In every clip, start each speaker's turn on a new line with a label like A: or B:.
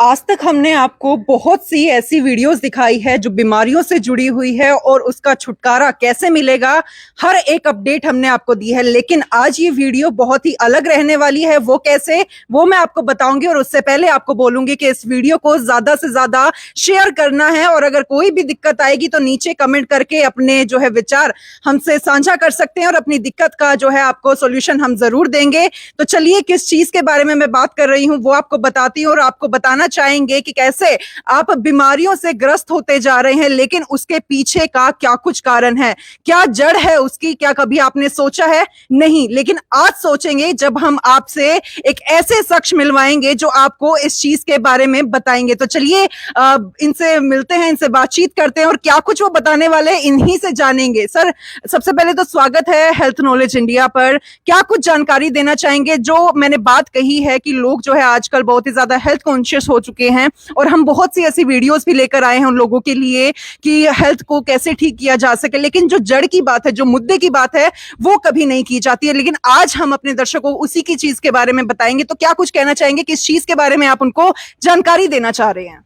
A: आज तक हमने आपको बहुत सी ऐसी वीडियोस दिखाई है जो बीमारियों से जुड़ी हुई है और उसका छुटकारा कैसे मिलेगा, हर एक अपडेट हमने आपको दी है। लेकिन आज ये वीडियो बहुत ही अलग रहने वाली है। वो कैसे, वो मैं आपको बताऊंगी। और उससे पहले आपको बोलूंगी कि इस वीडियो को ज्यादा से ज्यादा शेयर करना है और अगर कोई भी दिक्कत आएगी तो नीचे कमेंट करके अपने जो है विचार हमसे साझा कर सकते हैं और अपनी दिक्कत का जो है आपको सोल्यूशन हम जरूर देंगे। तो चलिए, किस चीज के बारे में मैं बात कर रही हूँ वो आपको बताती हूँ और आपको बताना चाहेंगे कि कैसे आप बीमारियों से ग्रस्त होते जा रहे हैं, लेकिन उसके पीछे का क्या कुछ कारण है, क्या जड़ है उसकी, क्या कभी आपने सोचा है? नहीं, लेकिन आज सोचेंगे जब हम आपसे एक ऐसे शख्स मिलवाएंगे जो आपको इस चीज के बारे में बताएंगे। तो चलिए इनसे मिलते हैं, इनसे बातचीत करते हैं और क्या कुछ वो बताने वाले इन्हीं से जानेंगे। सर, सबसे पहले तो स्वागत है हेल्थ नॉलेज इंडिया पर। क्या कुछ जानकारी देना चाहेंगे? जो मैंने बात कही है कि लोग जो है आजकल बहुत ही ज्यादा हेल्थ कॉन्शियस हो चुके हैं और हम बहुत सी ऐसी वीडियोस भी लेकर आए हैं उन लोगों के लिए कि हेल्थ को कैसे ठीक किया जा सके, लेकिन जो जड़ की बात है, जो मुद्दे की बात है, वो कभी नहीं की जाती है। लेकिन आज हम अपने दर्शकों को उसी की चीज के बारे में बताएंगे। तो क्या कुछ कहना चाहेंगे, किस चीज के बारे में आप उनको जानकारी देना चाह रहे हैं?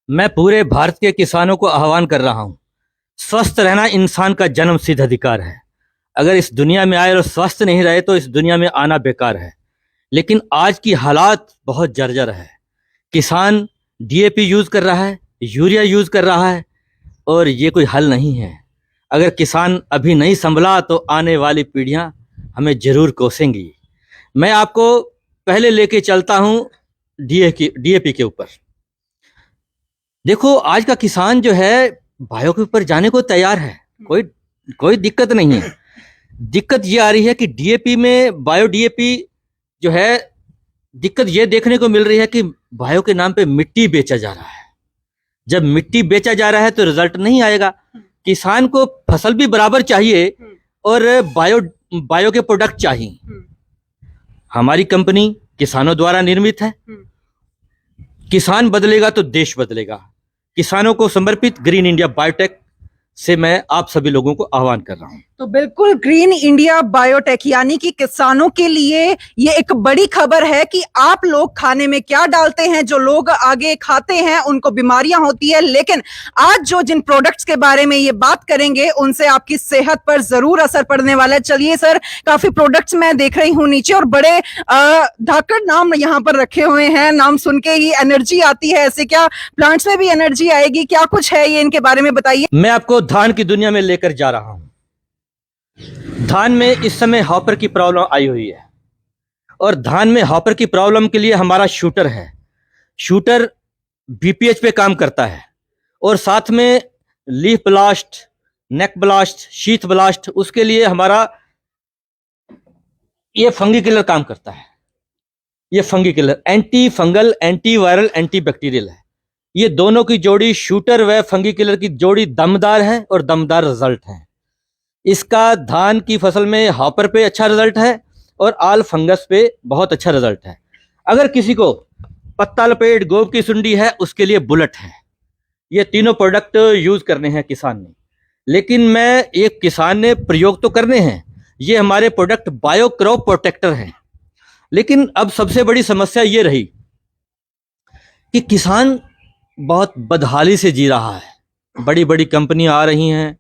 B: मैं पूरे भारत के किसानों को आह्वान कर रहा हूं, स्वस्थ रहना इंसान का जन्मसिद्ध अधिकार है। अगर इस दुनिया में आए और स्वस्थ नहीं रहे तो इस दुनिया में आना बेकार है। लेकिन आज की हालात बहुत जर्जर है। किसान डीएपी यूज कर रहा है, यूरिया यूज कर रहा है और ये कोई हल नहीं है। अगर किसान अभी नहीं संभला तो आने वाली पीढ़ियां हमें जरूर कोसेंगी। मैं आपको पहले लेके चलता हूं डीएपी के ऊपर। देखो, आज का किसान जो है बायो के ऊपर जाने को तैयार है, कोई दिक्कत नहीं है। दिक्कत ये आ रही है कि डीएपी में, बायो डीएपी जो है, दिक्कत ये देखने को मिल रही है कि बायो के नाम पे मिट्टी बेचा जा रहा है। जब मिट्टी बेचा जा रहा है तो रिजल्ट नहीं आएगा। किसान को फसल भी बराबर चाहिए और बायो के प्रोडक्ट चाहिए। हमारी कंपनी किसानों द्वारा निर्मित है। किसान बदलेगा तो देश बदलेगा। किसानों को समर्पित ग्रीन इंडिया बायोटेक से मैं आप सभी लोगों को आह्वान कर रहा हूं।
A: तो बिल्कुल, ग्रीन इंडिया बायोटेक यानी कि किसानों के लिए ये एक बड़ी खबर है कि आप लोग खाने में क्या डालते हैं, जो लोग आगे खाते हैं उनको बीमारियां होती है। लेकिन आज जो जिन प्रोडक्ट्स के बारे में ये बात करेंगे उनसे आपकी सेहत पर जरूर असर पड़ने वाला है। चलिए सर, काफी प्रोडक्ट्स मैं देख रही हूँ नीचे और बड़े धाकड़ नाम यहाँ पर रखे हुए हैं। नाम सुन के ही एनर्जी आती है। ऐसे क्या प्लांट्स में भी एनर्जी आएगी? क्या कुछ है ये, इनके बारे में बताइए।
B: मैं आपको धान की दुनिया में लेकर जा रहा हूं। धान में इस समय हॉपर की प्रॉब्लम आई हुई है और धान में हॉपर की प्रॉब्लम के लिए हमारा शूटर है। शूटर बीपीएच पे काम करता है और साथ में लीफ ब्लास्ट, नेक ब्लास्ट, शीथ ब्लास्ट, उसके लिए हमारा ये फंगी किलर काम करता है। ये fungi killer anti fungal, anti viral, anti bacterial है। ये दोनों की जोड़ी, शूटर व फंगी किलर की जोड़ी, दमदार है और दमदार रिजल्ट है। इसका धान की फसल में हॉपर पे अच्छा रिजल्ट है और आल फंगस पे बहुत अच्छा रिजल्ट है। अगर किसी को पत्ता लपेट, गोब की सुंडी है, उसके लिए बुलेट है। ये तीनों प्रोडक्ट यूज करने हैं किसान ने। लेकिन मैं एक किसान ने प्रयोग तो करने हैं। ये हमारे प्रोडक्ट बायो क्रॉप प्रोटेक्टर हैं। लेकिन अब सबसे बड़ी समस्या ये रही कि किसान बहुत बदहाली से जी रहा है। बड़ी बड़ी कंपनियां आ रही हैं,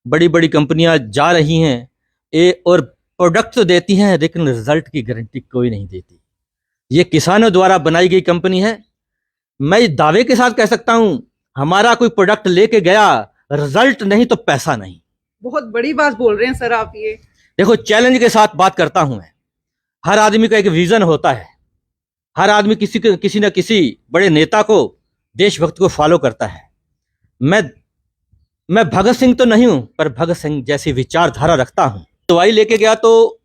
B: बड़ी बड़ी कंपनियां जा रही हैं और प्रोडक्ट तो देती हैं लेकिन रिजल्ट की गारंटी कोई नहीं देती। ये किसानों द्वारा बनाई गई कंपनी है। मैं दावे के साथ कह सकता हूं, हमारा कोई प्रोडक्ट लेके गया, रिजल्ट नहीं तो पैसा नहीं।
A: बहुत बड़ी बात बोल रहे हैं सर आप ये।
B: देखो, चैलेंज के साथ बात करता हूं मैं। हर आदमी का एक विजन होता है। हर आदमी किसी न किसी बड़े नेता को, देशभक्त को फॉलो करता है। मैं भगत सिंह तो नहीं हूं, पर भगत सिंह जैसी विचारधारा रखता हूं। दवाई लेके गया तो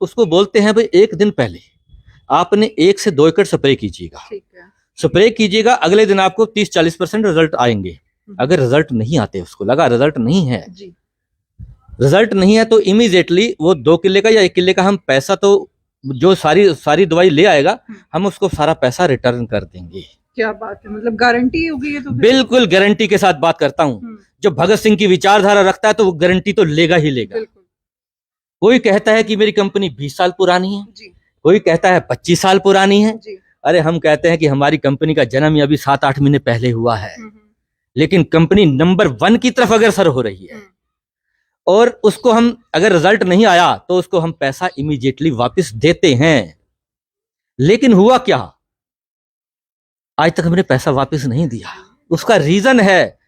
B: उसको बोलते हैं भाई, एक दिन पहले आपने 1 से 2 एकड़ स्प्रे कीजिएगा। स्प्रे कीजिएगा, अगले दिन आपको 30-40% रिजल्ट आएंगे। अगर रिजल्ट नहीं आते, उसको लगा रिजल्ट नहीं है, रिजल्ट नहीं है, तो इमीडिएटली वो 2 किले का या 1 किले का हम पैसा, तो जो सारी दवाई ले आएगा, हम उसको सारा पैसा रिटर्न कर देंगे।
A: क्या बात है, मतलब गारंटी होगी ये तो?
B: बिल्कुल गारंटी के साथ बात करता हूं। जो भगत सिंह की विचारधारा रखता है तो वो गारंटी तो लेगा ही लेगा। कोई कहता है कि मेरी कंपनी 20 साल पुरानी है, कोई कहता है 25 साल पुरानी है, अरे हम कहते हैं कि हमारी कंपनी का जन्म ही अभी 7-8 महीने पहले हुआ है, लेकिन कंपनी नंबर 1 की तरफ अग्रसर हो रही है और उसको हम अगर रिजल्ट नहीं आया तो उसको हम पैसा इमीडिएटली वापस देते हैं। लेकिन हुआ क्या, आज तक हमने पैसा वापस नहीं दिया। उसका रीजन है,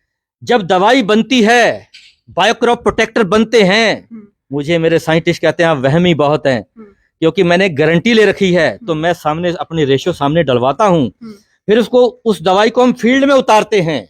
B: जब दवाई बनती है, बायोक्रॉप प्रोटेक्टर बनते हैं, मुझे मेरे साइंटिस्ट कहते हैं आप वहमी बहुत हैं, क्योंकि मैंने गारंटी ले रखी है तो मैं सामने अपनी रेशो सामने डलवाता हूं, फिर उसको उस दवाई को हम फील्ड में उतारते हैं,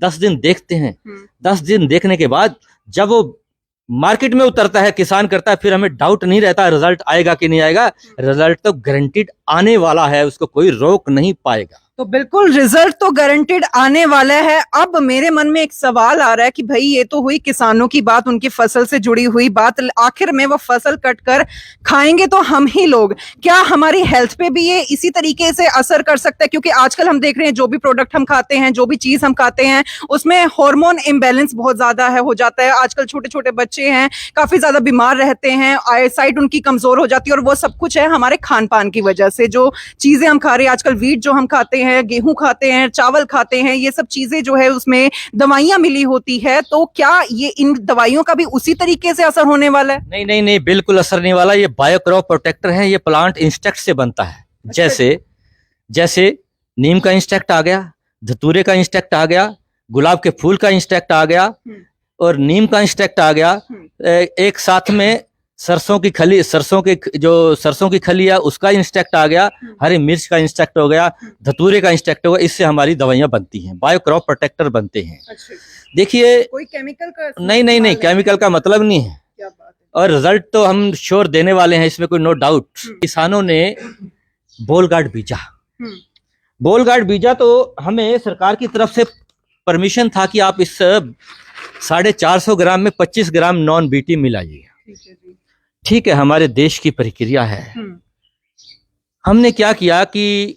B: 10 दिन देखते हैं, 10 दिन देखने के बाद जब वो मार्केट में उतरता है, किसान करता है, फिर हमें डाउट नहीं रहता रिजल्ट आएगा कि नहीं आएगा। रिजल्ट तो गारंटीड आने वाला है, उसको कोई रोक नहीं पाएगा।
A: तो बिल्कुल रिजल्ट तो गारंटेड आने वाला है। अब मेरे मन में एक सवाल आ रहा है कि भाई ये तो हुई किसानों की बात, उनकी फसल से जुड़ी हुई बात, आखिर में वो फसल कट कर खाएंगे तो हम ही लोग, क्या हमारी हेल्थ पे भी ये इसी तरीके से असर कर सकता है? क्योंकि आजकल हम देख रहे हैं जो भी प्रोडक्ट हम खाते हैं, जो भी चीज हम खाते हैं, उसमें हार्मोन इम्बैलेंस बहुत ज्यादा हो जाता है। आजकल छोटे छोटे बच्चे हैं, काफी ज्यादा बीमार रहते हैं, आईसाइट उनकी कमजोर हो जाती है, और वो सब कुछ है हमारे खान पान की वजह से। जो चीजें हम खा रहे हैं आजकल, वीट जो हम खाते हैं, गेहूं खाते हैं, चावल खाते हैं, ये सब चीजें जो है उसमें दवाइयां मिली होती है, तो क्या ये इन दवाइयों का भी उसी तरीके से असर होने वाला है?
B: नहीं नहीं नहीं, बिल्कुल असर नहीं वाला। ये बायोक्रॉप प्रोटेक्टर है, ये प्लांट इंस्टेक्ट से बनता है। जैसे नीम का इंस्टेक्ट आ गया, धतूरे का इंस्टेक्ट आ गया, गुलाब के फूल का इंस्टेक्ट आ गया और नीम का इंस्टेक्ट आ गया, एक साथ में सरसों की खली है उसका इंस्टेक्ट आ गया, हरी मिर्च का इंस्टेक्ट हो गया, धतूरे का इंस्टेक्ट हो गया, इससे हमारी दवाइयां बनती हैं, बायोक्रॉप प्रोटेक्टर बनते हैं। देखिए, कोई केमिकल का नहीं, केमिकल का मतलब नहीं है। क्या बात है। और रिजल्ट तो हम श्योर देने वाले हैं, इसमें कोई नो डाउट। किसानों ने बोलगार्ड बीजा तो हमें सरकार की तरफ से परमिशन था कि आप इस 450 ग्राम में 25 ग्राम नॉन बीटी मिलाइए। ठीक है, हमारे देश की प्रक्रिया है। हमने क्या किया कि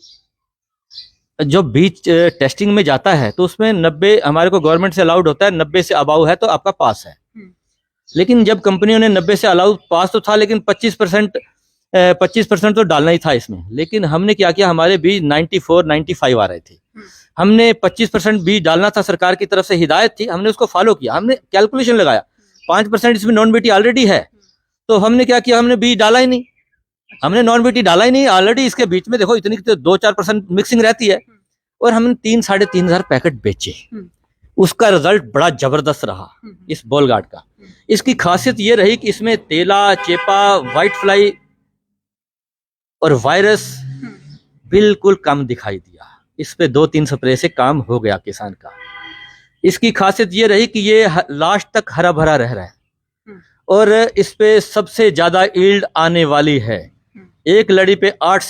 B: जो बीज टेस्टिंग में जाता है तो उसमें 90, हमारे को गवर्नमेंट से अलाउड होता है 90 से अबाव है तो आपका पास है। लेकिन जब कंपनियों ने 90 से अलाउड पास तो था, लेकिन 25% तो डालना ही था इसमें। लेकिन हमने क्या किया, हमारे बीज 94-95 आ रहे थे, हमने 25% बीज डालना था, सरकार की तरफ से हिदायत थी, हमने उसको फॉलो किया। हमने कैलकुलेशन लगाया 5% इसमें नॉन बीटी ऑलरेडी है, तो हमने क्या किया, हमने बीज डाला ही नहीं, हमने नॉन बीटी डाला ही नहीं। ऑलरेडी इसके बीच में देखो इतनी 2-4% मिक्सिंग रहती है, और हमने 3-3.5 पैकेट बेचे। उसका रिजल्ट बड़ा जबरदस्त रहा इस बोलगार्ड का। इसकी खासियत ये रही कि इसमें तेला, चेपा, व्हाइट फ्लाई और वायरस बिल्कुल कम दिखाई दिया। इस पे 2-3 स्प्रे से काम हो गया किसान का। इसकी खासियत ये रही कि ये लास्ट तक हरा भरा रह रहा है, और इस पे सबसे ज्यादा ईल्ड आने वाली है। एक लड़ी पे 8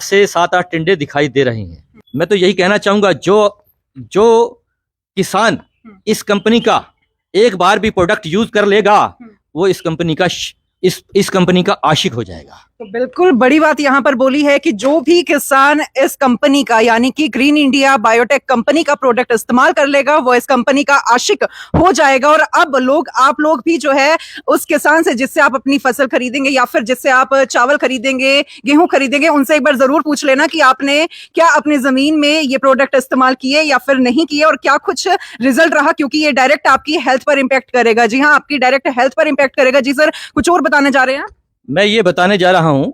B: से 7-8 टिंडे दिखाई दे रही हैं। मैं तो यही कहना चाहूंगा, जो किसान इस कंपनी का एक बार भी प्रोडक्ट यूज कर लेगा, वो इस कंपनी का आशिक हो जाएगा।
A: तो बिल्कुल बड़ी बात यहाँ पर बोली है कि जो भी किसान इस कंपनी का, यानी कि ग्रीन इंडिया बायोटेक कंपनी का प्रोडक्ट इस्तेमाल कर लेगा, वो इस कंपनी का आशिक हो जाएगा। और अब आप लोग भी जो है उस किसान से जिससे आप अपनी फसल खरीदेंगे या फिर जिससे आप चावल खरीदेंगे, गेहूं खरीदेंगे, उनसे एक बार जरूर पूछ लेना कि आपने क्या अपनी जमीन में ये प्रोडक्ट इस्तेमाल किए या फिर नहीं किए, और क्या कुछ रिजल्ट रहा, क्योंकि ये डायरेक्ट आपकी हेल्थ पर इंपैक्ट करेगा। जी हाँ, आपकी डायरेक्ट हेल्थ पर इंपैक्ट करेगा। जी सर, कुछ और बताने जा रहे हैं?
B: मैं ये बताने जा रहा हूं,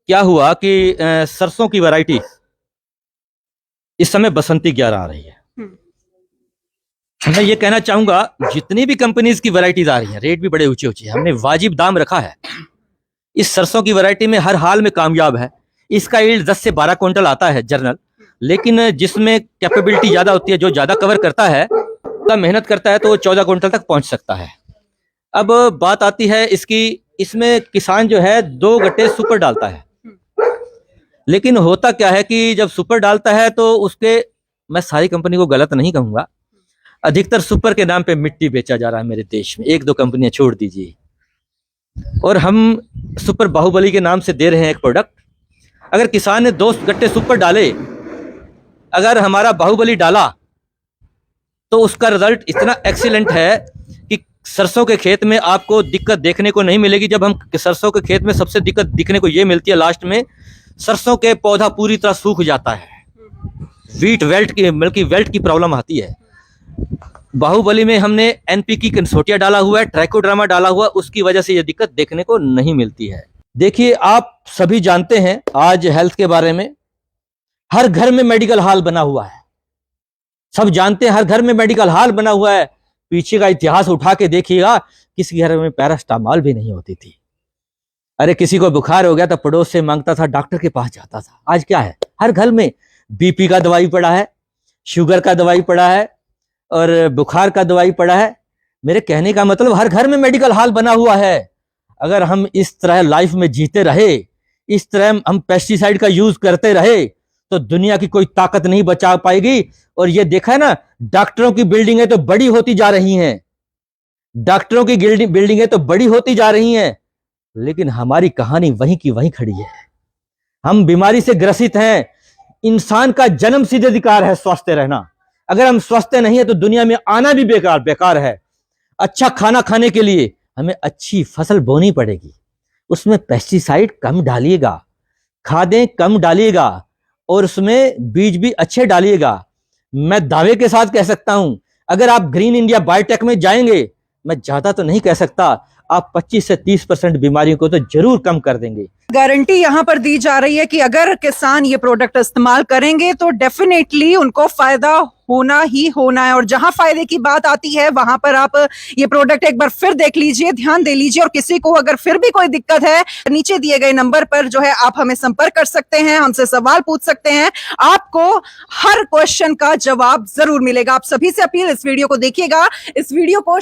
B: क्या हुआ कि सरसों की वैरायटी इस समय बसंती 11 आ रही है। मैं ये कहना चाहूंगा, जितनी भी कंपनीज की वैरायटीज आ रही हैं, रेट भी बड़े ऊंचे ऊंचे, हमने वाजिब दाम रखा है। इस सरसों की वैरायटी में हर हाल में कामयाब है। इसका यील्ड 10 से 12 क्विंटल आता है जनरल, लेकिन जिसमें कैपेबिलिटी ज्यादा होती है, जो ज्यादा कवर करता है, तो मेहनत करता है, तो वो 14 क्विंटल तक पहुंच सकता है। अब बात आती है इसमें किसान जो है 2 गट्टे सुपर डालता है, लेकिन होता क्या है कि जब सुपर डालता है तो उसके, मैं सारी कंपनी को गलत नहीं कहूंगा, अधिकतर सुपर के नाम पे मिट्टी बेचा जा रहा है मेरे देश में। 1-2 कंपनियां छोड़ दीजिए, और हम सुपर बाहुबली के नाम से दे रहे हैं एक प्रोडक्ट। अगर किसान ने 2 गट्टे सुपर डाले, अगर हमारा बाहुबली डाला, तो उसका रिजल्ट इतना एक्सीलेंट है कि सरसों के खेत में आपको दिक्कत देखने को नहीं मिलेगी। जब हम सरसों के खेत में सबसे दिक्कत दिखने को ये मिलती है लास्ट में, सरसों के पौधा पूरी तरह सूख जाता है, वीट वेल्ट की बल्कि वेल्ट की प्रॉब्लम आती है। बाहुबली में हमने एनपीके कंसोर्टिया डाला हुआ है, ट्राइकोड्रामा डाला हुआ, उसकी वजह से ये दिक्कत देखने को नहीं मिलती है। देखिए, आप सभी जानते हैं आज हेल्थ के बारे में, हर घर में मेडिकल हॉल बना हुआ है, सब जानते हैं हर घर में मेडिकल हॉल बना हुआ है। पीछे का इतिहास उठा के देखिएगा, किसी घर में पैरास्टामॉल भी नहीं होती थी। अरे किसी को बुखार हो गया तो पड़ोस से मांगता था, डॉक्टर के पास जाता था। आज क्या है, हर घर में बीपी का दवाई पड़ा है, शुगर का दवाई पड़ा है और बुखार का दवाई पड़ा है। मेरे कहने का मतलब हर घर में मेडिकल हॉल बना हुआ है। अगर हम इस तरह लाइफ में जीते रहे, इस तरह हम पेस्टिसाइड का यूज करते रहे, तो दुनिया की कोई ताकत नहीं बचा पाएगी। और ये देखा है ना, डॉक्टरों की बिल्डिंगें तो बड़ी होती जा रही हैं, डॉक्टरों की बिल्डिंगें तो बड़ी होती जा रही हैं, लेकिन हमारी कहानी वहीं की वहीं खड़ी है। हम बीमारी से ग्रसित हैं। इंसान का जन्मसिद्ध अधिकार है स्वस्थ रहना। अगर हम स्वस्थ नहीं है तो दुनिया में आना भी बेकार है। अच्छा खाना खाने के लिए हमें अच्छी फसल बोनी पड़ेगी, उसमें पेस्टिसाइड कम डालिएगा, खादें कम डालिएगा और उसमें बीज भी अच्छे डालिएगा। मैं दावे के साथ कह सकता हूं, अगर आप ग्रीन इंडिया बायोटेक में जाएंगे, मैं ज्यादा तो नहीं कह सकता, आप 25 से 30% बीमारियों को तो जरूर कम कर देंगे।
A: गारंटी यहाँ पर दी जा रही है कि अगर किसान ये प्रोडक्ट इस्तेमाल करेंगे तो डेफिनेटली उनको फायदा होना ही होना है। और जहां फायदे की बात आती है वहां पर आप ये प्रोडक्ट एक बार फिर देख लीजिए, ध्यान दे लीजिए। और किसी को अगर फिर भी कोई दिक्कत है, नीचे दिए गए नंबर पर जो है आप हमें संपर्क कर सकते हैं, हमसे सवाल पूछ सकते हैं, आपको हर क्वेश्चन का जवाब जरूर मिलेगा। आप सभी से अपील, इस वीडियो को देखिएगा, इस वीडियो को